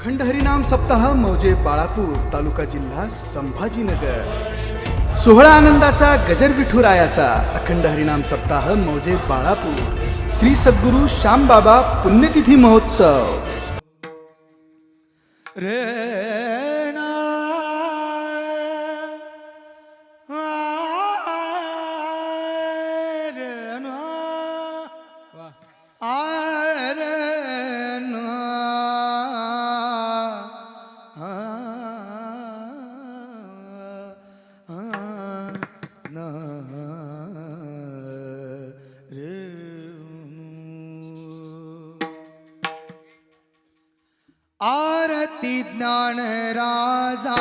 अखंड हरिनाम सप्ताह मौजे बाळापूर तालुका जिल्हा संभाजीनगर। सोहळा आनंदाचा गजर विठुरायाचा अखंड हरिनाम सप्ताह मौजे बाळापूर श्री सद्गुरु श्यामबाबा पुण्यतिथी महोत्सव। आरती ज्ञान राजा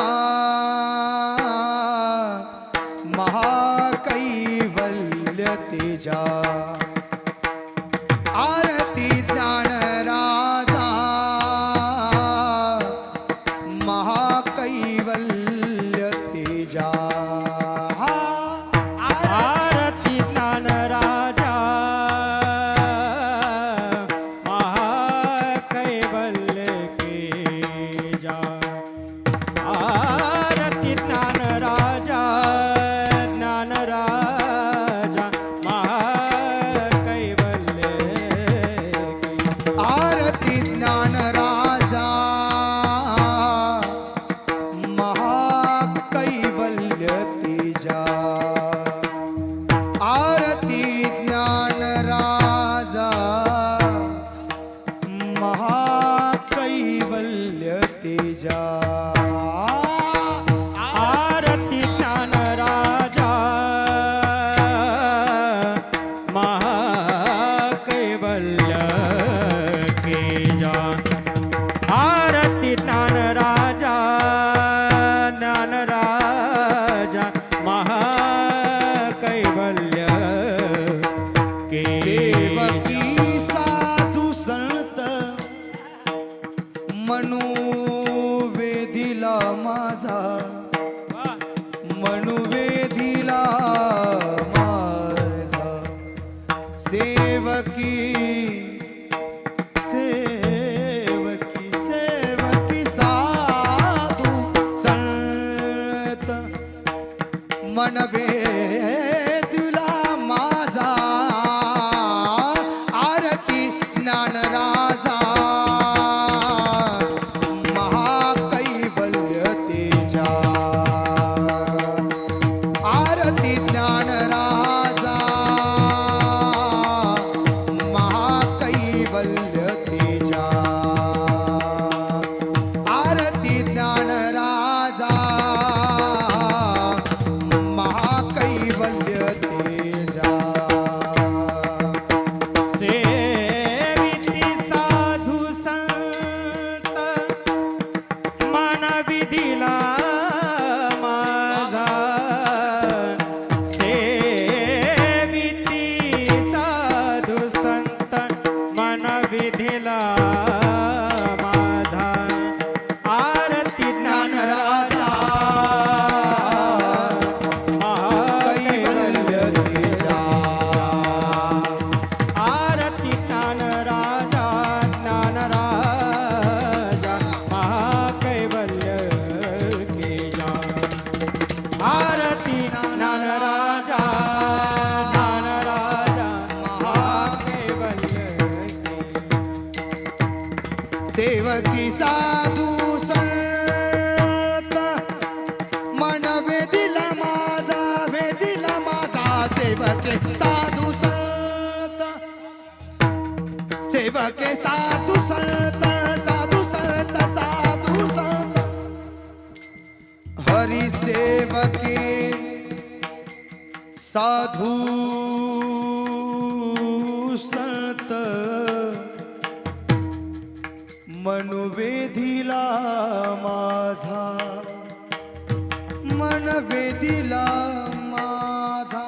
महाकैवल्य तेजा। आरती ज्ञान राजा महाकैवल्य तेजा। आरती ज्ञान राजा महाकैवल्य तेजा। आरती ज्ञान राजा महाकैवल्य आरती ज्ञान राजा महाकैवल्य तेजा। आरती ज्ञान राजा महाकैवल्य तेजा। आरती ज्ञान राजा महाकैवल्य तेजा। आरती ज्ञान राजा महाकैवल्य सेवकी साधू संत मनोवेधीला माझा। मनोवेधीला माझा सेवकी सेवकी सेवकी साधू संत मनवेधीला माझा। आरती ज्ञान राजा महाकैवल्य तेजा। आरती ज्ञान राजा महाकैवल्य तेजा। आरती ज्ञान राजा महाकैवल्य तेजा। सेविती साधू संत मनविधीला माझा। सेविती साधू संत मनविधीला माझा। आरती ज्ञान राजा कैवल्य तेजा। आरती ज्ञान राजा महाकैवल्य तेजा। आरती ज्ञान राजा महाकैवल्य सेवकी साधू संत मन वेदिला माझा। वेदिला माझा सेवके साधू संत। सेवके साधू संत साधू संत साधू संत। हरि सेवके साधू संत मनवेधीला माझा। मनवेधीला माझा।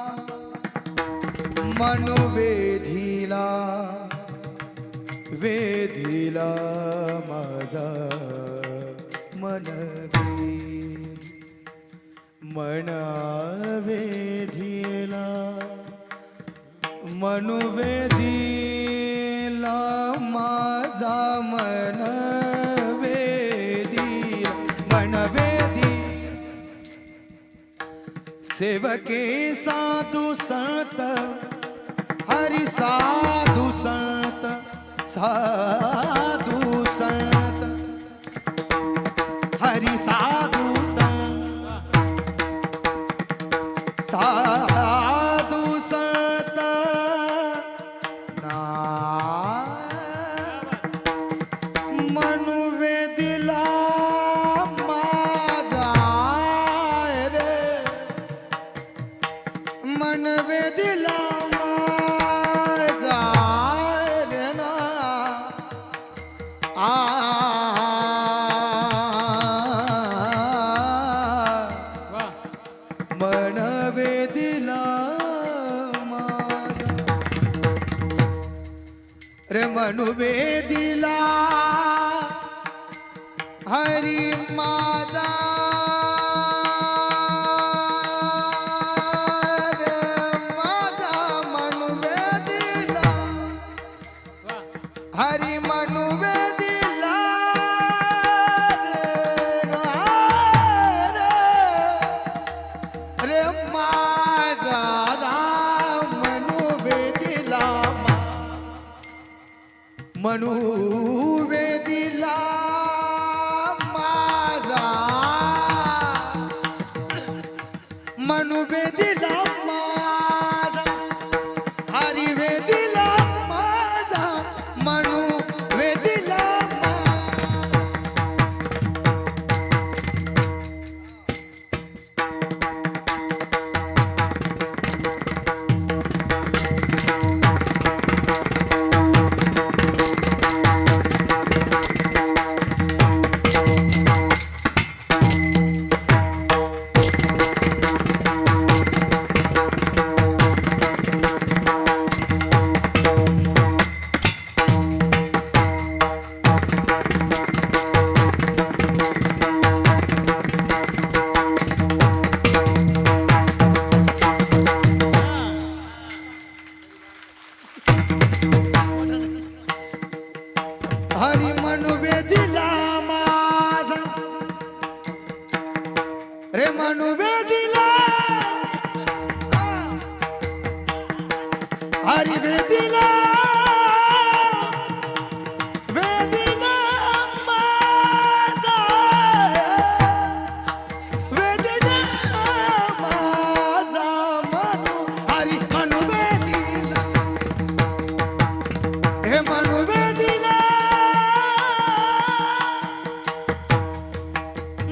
मनवेधीला वेधीला माझा। मनवेधीला मनवेधीला माझा। मन वे सेवके साधू संत हरि साधू संत साधू संत हरि साधू संत साधू संत ना मनु वेदिला माझा रे मन वेदिला माझा रे ना वा मन वेदिला माझा रे मनु वेदिला हरी माझा रे माझा मनु वेदिला वा हरी मनु वेदिला रे माझा राम मनु वेदिला मनु वेदिला माझा मनु वेदिला माझा हरी वेदिला माझा मनु वेदिला हरी मनु वेदिला माझा रे मनु वेदिला हरी वेदिला वेदिला माझा वेदिला माझा मनु हरी मनु वेदिला हे मनु वेदिला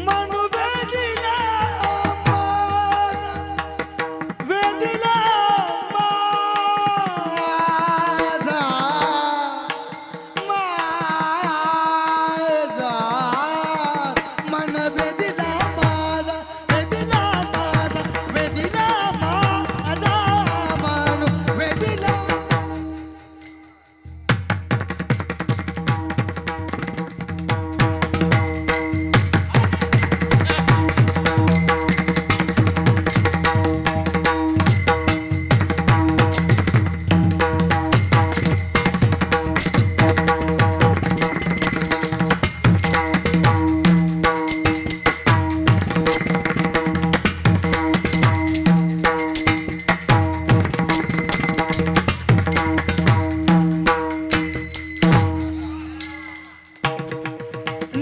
मनु वेदिला माझा वेदिला माझा माझा मन वेदिला माझा वेदिला माझा वेदिला माझा मनु वेदिला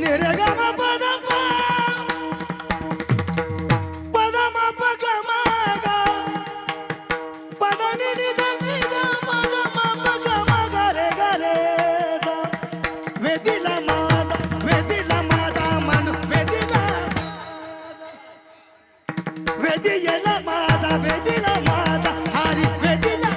निरगम पदम पदम पगम पद निध निध पदम पगम गरे गरे वेदिला माझा मन वेदिला वेदिला माझा वेदिला माझा हरी वेदिला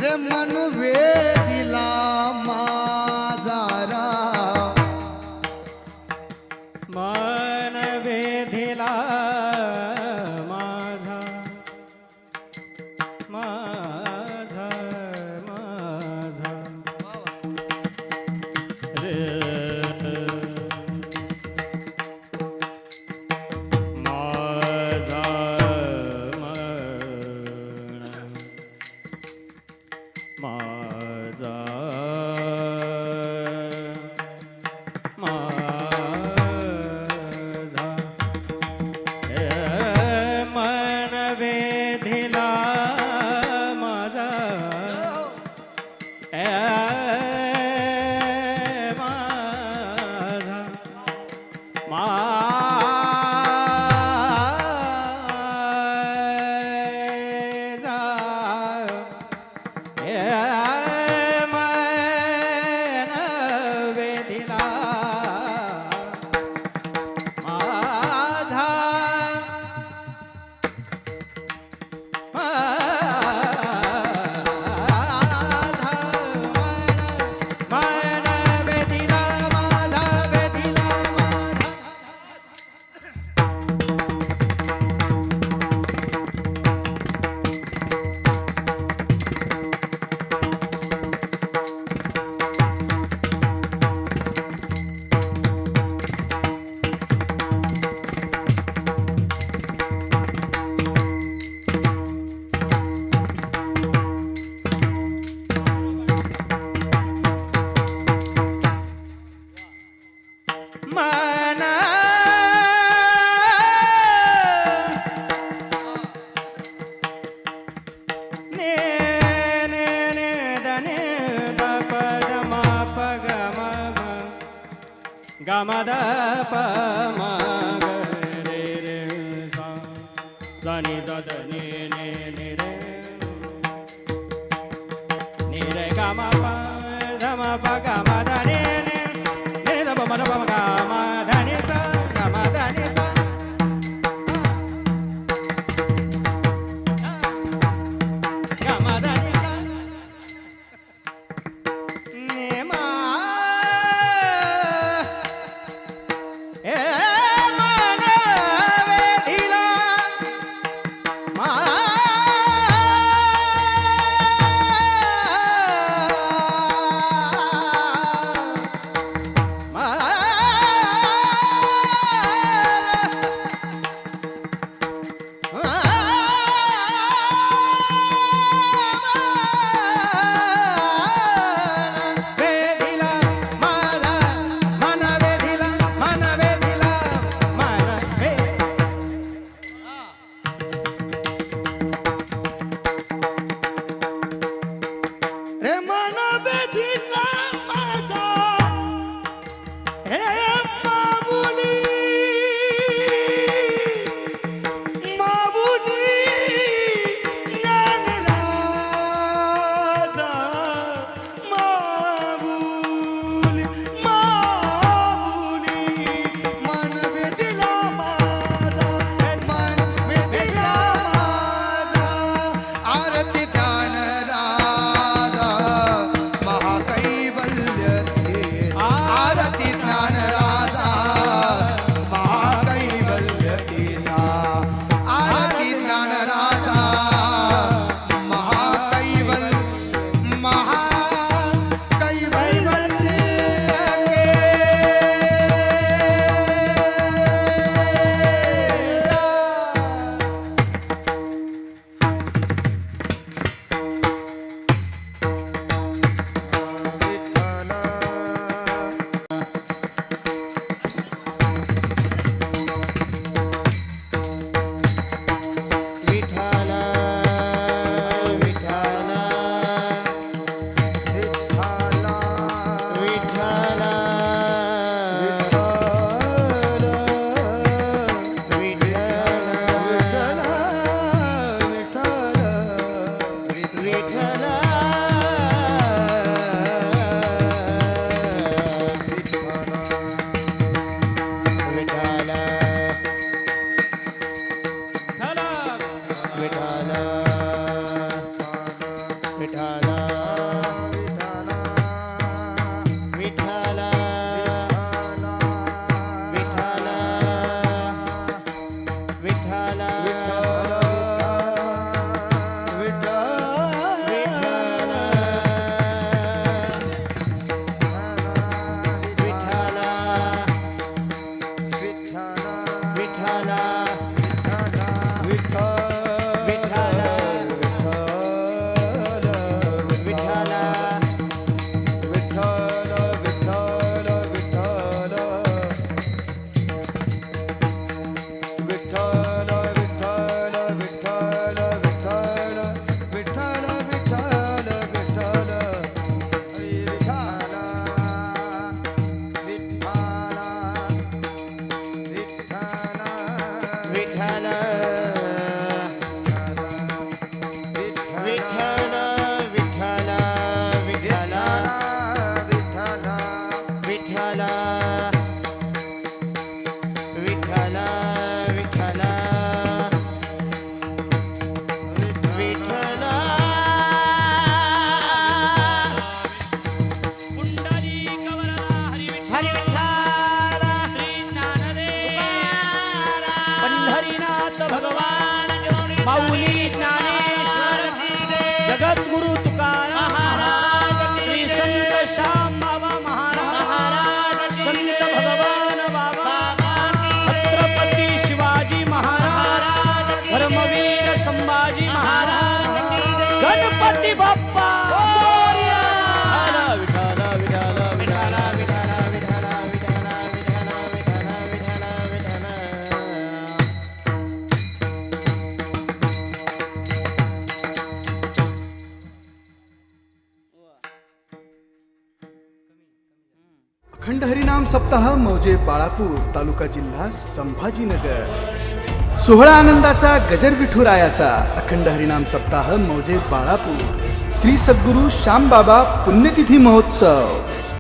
रे मनु वेदिला माझा राम मन वेधिला माझा माझा माझा रे माझा मन माझा ने ने ने दने द प द म प ग म ग म द प म ग रे रे सा सा नि सा द नि नि नि रे नि रे ग म प ध म प ग म द नि नि नि द प म द प म ग म ध नि सा ग म ध नि सा ग म ध नि सा नि मा ए मन वेधिला मा वेधिला माझा मन वेधिला मन वेधिला मन वे रे मन बेधिला माझा हे मामुली मामुली ज्ञानराजा मामुली मामुली मन बेधिला माझा मन बेधिला माझा आरती ज्ञानराजा महाकैवल्य ते आरती ज्ञानराजा महाकैवल्य तेचा आरती ज्ञानराजा महाकैवल्य विठ्ठल विठ्ठल विठ्ठल विठ्ठल विठ्ठल विठ्ठल विठ्ठल विठ्ठल विठ्ठल विठ्ठल विठ्ठल विठ्ठल विठ्ठल विठ्ठल विठ्ठल विठ्ठल विठ्ठल विठ्ठल विठ्ठल हरी विठ्ठल श्री ज्ञानदेव पंढरीनाथ भगवान माऊली ज्ञानेश्वर जगद्गुरु तुकाराम श्री संत श्याम बाबा महाराज संत भगवान बाबा छत्रपती शिवाजी महाराज धर्मवीर संभाजी महाराज गणपती बाप्पा मोरया. विठ्ठल विठ्ठल विठ्ठल विठ्ठल विठ्ठल विठ्ठल विठ्ठल विठ्ठल विठ्ठल विठ्ठल सप्ताह मौजे बाळापूर तालुका जिल्हा संभाजीनगर. सोहळा आनंदाचा गजर विठुरायाचा अखंड हरिनाम सप्ताह मौजे बाळापूर श्री सद्गुरू श्यामबाबा पुण्यतिथी महोत्सव.